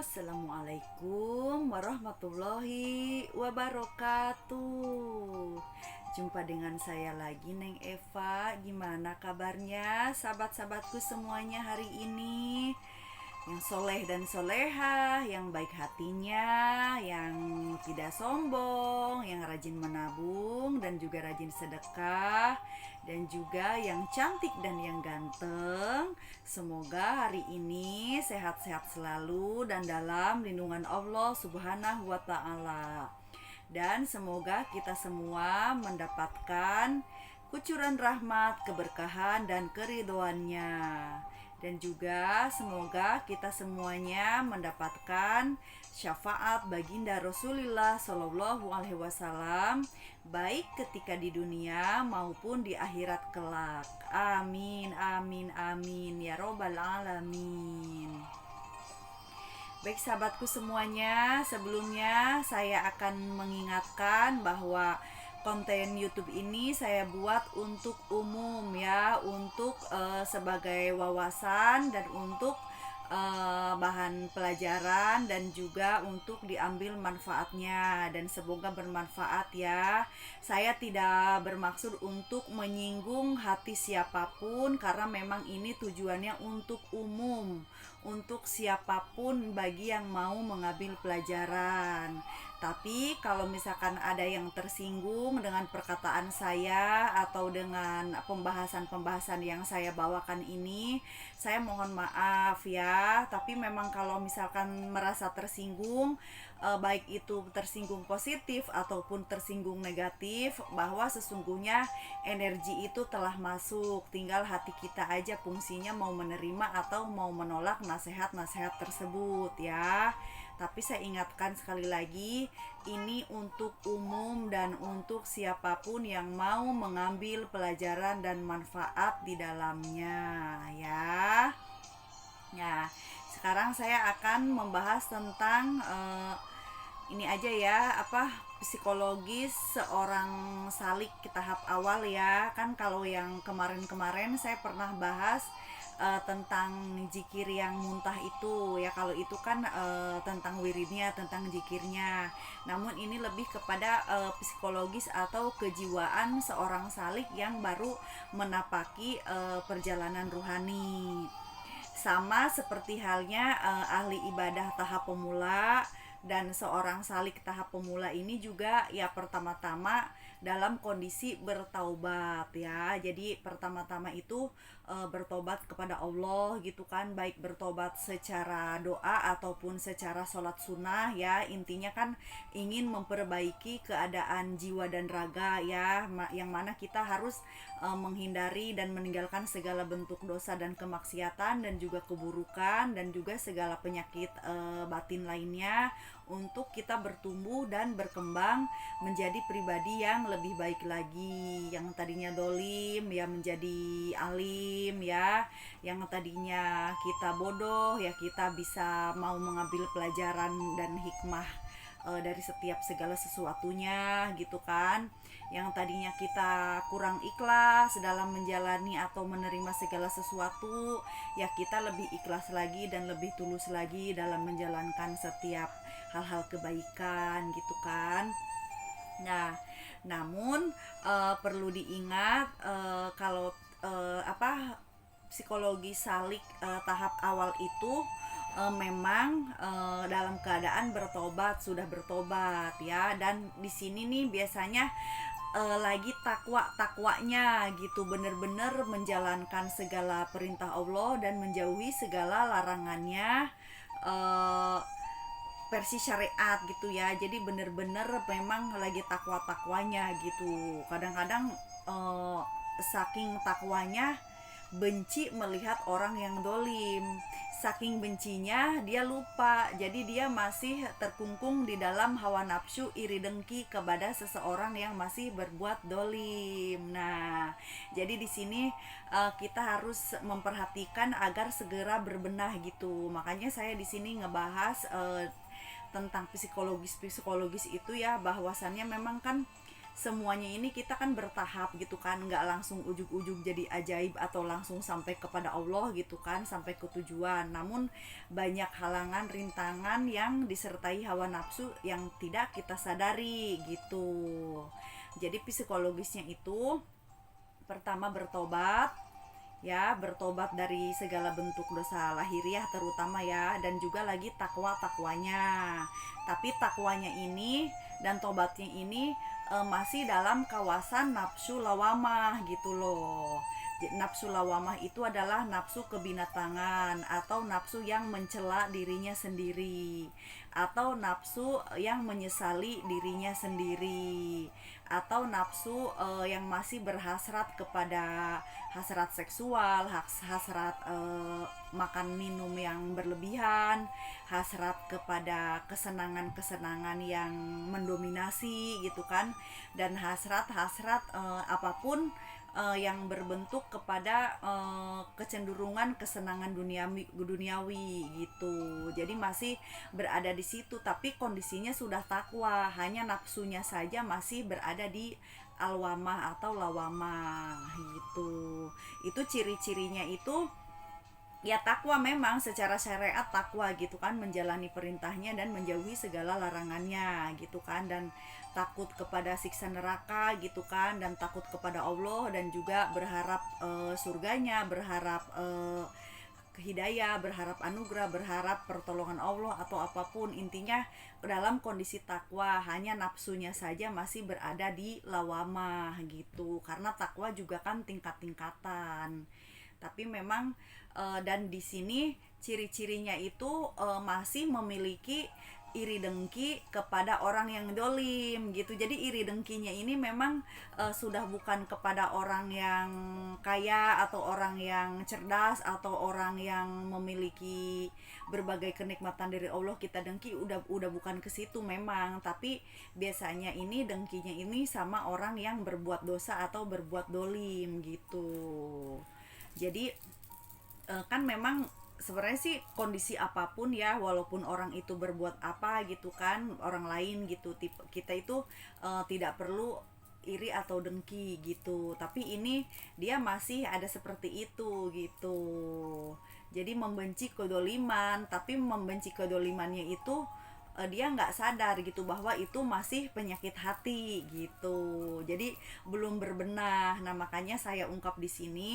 Assalamualaikum warahmatullahi wabarakatuh. Jumpa dengan saya lagi, Neng Eva. Gimana kabarnya sahabat-sahabatku semuanya hari ini? Yang soleh dan soleha, yang baik hatinya, yang tidak sombong, yang rajin menabung dan juga rajin sedekah, dan juga yang cantik dan yang ganteng. Semoga hari ini sehat-sehat selalu dan dalam lindungan Allah Subhanahu wa Ta'ala. Dan semoga kita semua mendapatkan kucuran rahmat, keberkahan, dan keridhoannya. Dan juga semoga kita semuanya mendapatkan syafaat baginda Rasulullah Shallallahu Alaihi Wasallam, baik ketika di dunia maupun di akhirat kelak. Amin, amin, amin ya robbal alamin. Baik sahabatku semuanya, sebelumnya saya akan mengingatkan bahwa konten YouTube ini saya buat untuk umum ya, untuk sebagai wawasan dan untuk bahan pelajaran dan juga untuk diambil manfaatnya, dan semoga bermanfaat ya. Saya tidak bermaksud untuk menyinggung hati siapapun karena memang ini tujuannya untuk umum, untuk siapapun bagi yang mau mengambil pelajaran. Tapi kalau misalkan ada yang tersinggung dengan perkataan saya atau dengan pembahasan-pembahasan yang saya bawakan ini, saya mohon maaf ya. Tapi memang kalau misalkan merasa tersinggung, baik itu tersinggung positif ataupun tersinggung negatif, bahwa sesungguhnya energi itu telah masuk, tinggal hati kita aja fungsinya mau menerima atau mau menolak nasihat-nasihat tersebut ya. Tapi saya ingatkan sekali lagi, ini untuk umum dan untuk siapapun yang mau mengambil pelajaran dan manfaat di dalamnya ya. Ya, sekarang saya akan membahas tentang ini aja ya, psikologis seorang salik di tahap awal ya. Kan kalau yang kemarin-kemarin saya pernah bahas tentang zikir yang muntah itu ya. Kalau itu kan tentang wiridnya, tentang zikirnya. Namun ini lebih kepada psikologis atau kejiwaan seorang salik yang baru menapaki perjalanan ruhani. Sama seperti halnya ahli ibadah tahap pemula dan seorang salik tahap pemula ini juga ya, pertama-tama dalam kondisi bertaubat ya. Jadi pertama-tama itu bertobat kepada Allah gitu kan, baik bertobat secara doa ataupun secara sholat sunnah ya. Intinya kan ingin memperbaiki keadaan jiwa dan raga ya, yang mana kita harus menghindari dan meninggalkan segala bentuk dosa dan kemaksiatan dan juga keburukan dan juga segala penyakit batin lainnya, untuk kita bertumbuh dan berkembang menjadi pribadi yang lebih baik lagi. Yang tadinya dolim ya menjadi alim ya, yang tadinya kita bodoh ya kita bisa mau mengambil pelajaran dan hikmah dari setiap segala sesuatunya gitu kan. Yang tadinya kita kurang ikhlas dalam menjalani atau menerima segala sesuatu, ya kita lebih ikhlas lagi dan lebih tulus lagi dalam menjalankan setiap hal-hal kebaikan gitu kan. Nah, namun perlu diingat kalau psikologi salik tahap awal itu memang dalam keadaan bertobat, sudah bertobat ya. Dan di sini nih biasanya lagi takwanya gitu, bener-bener menjalankan segala perintah Allah dan menjauhi segala larangannya versi syariat gitu ya. Jadi bener-bener memang lagi takwanya gitu. Kadang-kadang saking takwanya benci melihat orang yang dolim, saking bencinya dia lupa, jadi dia masih terkungkung di dalam hawa nafsu, iri dengki kepada seseorang yang masih berbuat dolim. Nah, jadi di sini kita harus memperhatikan agar segera berbenah gitu. Makanya saya di sini ngebahas tentang psikologis itu ya, bahwasannya memang kan semuanya ini kita kan bertahap gitu kan, nggak langsung ujug-ujug jadi ajaib atau langsung sampai kepada Allah gitu kan, sampai ke tujuan. Namun banyak halangan, rintangan yang disertai hawa nafsu yang tidak kita sadari gitu. Jadi psikologisnya itu pertama bertobat, ya, bertobat dari segala bentuk dosa lahiriah terutama ya, dan juga lagi takwanya. Tapi takwanya ini dan tobatnya ini masih dalam kawasan nafsu lawamah gitu loh. Nafsu lawamah itu adalah nafsu kebinatangan atau nafsu yang mencela dirinya sendiri, atau nafsu yang menyesali dirinya sendiri, atau nafsu yang masih berhasrat kepada hasrat seksual, hasrat makan minum yang berlebihan, hasrat kepada kesenangan-kesenangan yang mendominasi gitu kan, dan hasrat-hasrat apapun yang berbentuk kepada kecenderungan kesenangan duniawi gitu. Jadi masih berada di situ, tapi kondisinya sudah takwa, hanya nafsunya saja masih berada di alwamah atau lawamah gitu. Itu ciri-cirinya itu ya takwa, memang secara syariat takwa gitu kan, menjalani perintahnya dan menjauhi segala larangannya gitu kan, dan takut kepada siksa neraka gitu kan, dan takut kepada Allah, dan juga berharap surganya, berharap hidayah, berharap anugerah, berharap pertolongan Allah atau apapun. Intinya dalam kondisi takwa, hanya nafsunya saja masih berada di lawamah gitu, karena takwa juga kan tingkat-tingkatan. Tapi memang dan di sini ciri-cirinya itu masih memiliki iri dengki kepada orang yang dolim gitu. Jadi iri dengkinya ini memang sudah bukan kepada orang yang kaya atau orang yang cerdas atau orang yang memiliki berbagai kenikmatan dari Allah kita dengki, udah bukan ke situ memang. Tapi biasanya ini dengkinya ini sama orang yang berbuat dosa atau berbuat dolim gitu. Jadi kan memang sebenarnya sih kondisi apapun ya, walaupun orang itu berbuat apa gitu kan, orang lain gitu, tipe kita itu tidak perlu iri atau dengki gitu. Tapi ini dia masih ada seperti itu gitu. Jadi membenci kedoliman, tapi membenci kedolimannya itu dia nggak sadar gitu bahwa itu masih penyakit hati gitu. Jadi belum berbenah. Nah, makanya saya ungkap di sini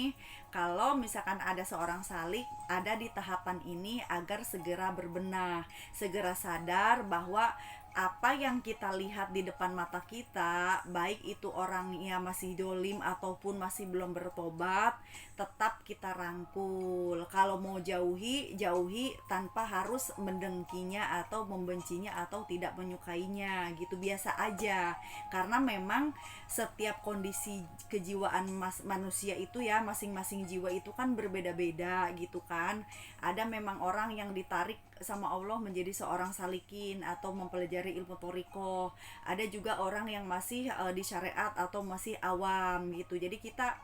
kalau misalkan ada seorang salik ada di tahapan ini agar segera berbenah, segera sadar bahwa apa yang kita lihat di depan mata kita, baik itu orangnya masih dolim ataupun masih belum bertobat, tetap kita rangkul. Kalau mau jauhi, jauhi tanpa harus mendengkinya atau membencinya atau tidak menyukainya gitu, biasa aja. Karena memang setiap kondisi kejiwaan manusia itu ya, masing-masing jiwa itu kan berbeda-beda gitu kan. Ada memang orang yang ditarik sama Allah menjadi seorang salikin atau mempelajari ilmu toriko. Ada juga orang yang masih di syariat atau masih awam gitu. Jadi kita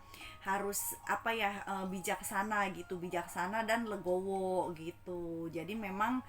harus bijaksana gitu, bijaksana dan legowo gitu. Jadi memang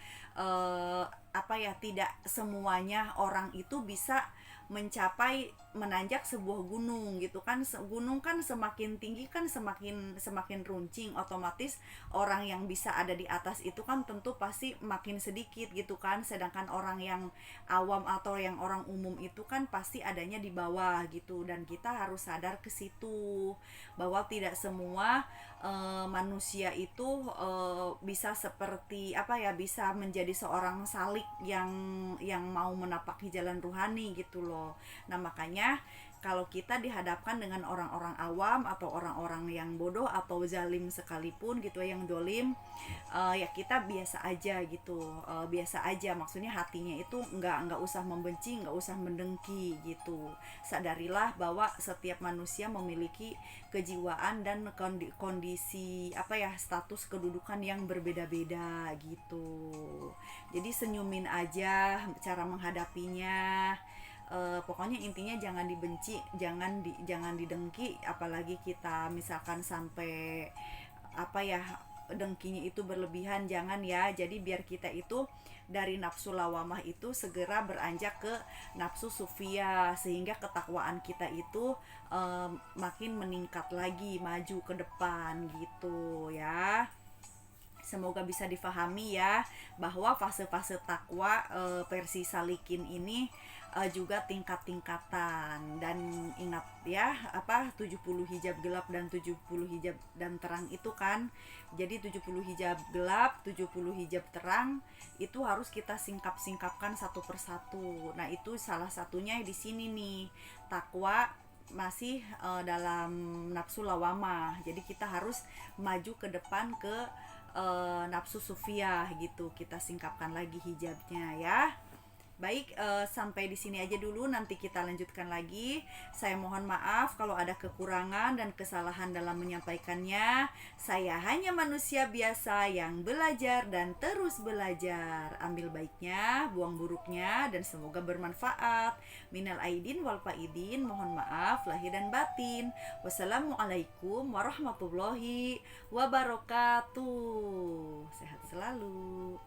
tidak semuanya orang itu bisa mencapai menanjak sebuah gunung gitu kan. Gunung kan semakin tinggi kan semakin runcing, otomatis orang yang bisa ada di atas itu kan tentu pasti makin sedikit gitu kan, sedangkan orang yang awam atau yang orang umum itu kan pasti adanya di bawah gitu. Dan kita harus sadar ke situ bahwa tidak semua manusia itu bisa seperti bisa menjadi seorang salik yang mau menapaki jalan ruhani gitu loh. Nah, makanya kalau kita dihadapkan dengan orang-orang awam atau orang-orang yang bodoh atau zalim sekalipun gitu, yang dolim, ya kita biasa aja gitu, biasa aja, maksudnya hatinya itu nggak usah membenci, nggak usah mendengki gitu. Sadarilah bahwa setiap manusia memiliki kejiwaan dan kondisi status kedudukan yang berbeda-beda gitu. Jadi senyumin aja cara menghadapinya. Pokoknya intinya jangan dibenci, jangan didengki, apalagi kita misalkan sampai dengkinya itu berlebihan, jangan ya. Jadi biar kita itu dari nafsu lawamah itu segera beranjak ke nafsu sufia, sehingga ketakwaan kita itu makin meningkat lagi, maju ke depan gitu ya. Semoga bisa difahami ya, bahwa fase-fase takwa versi Salikin ini juga tingkat-tingkatan. Dan ingat ya, 70 hijab gelap dan 70 hijab dan terang itu kan. Jadi 70 hijab gelap, 70 hijab terang itu harus kita singkap-singkapkan satu persatu. Nah, itu salah satunya di sini nih. Takwa masih dalam nafsu lawamah. Jadi kita harus maju ke depan ke nafsu sufiyah gitu. Kita singkapkan lagi hijabnya ya. Baik, sampai di sini aja dulu, nanti kita lanjutkan lagi. Saya mohon maaf kalau ada kekurangan dan kesalahan dalam menyampaikannya. Saya hanya manusia biasa yang belajar dan terus belajar. Ambil baiknya, buang buruknya, dan semoga bermanfaat. Minal aidin wal faidin, mohon maaf lahir dan batin. Wassalamualaikum warahmatullahi wabarakatuh. Sehat selalu.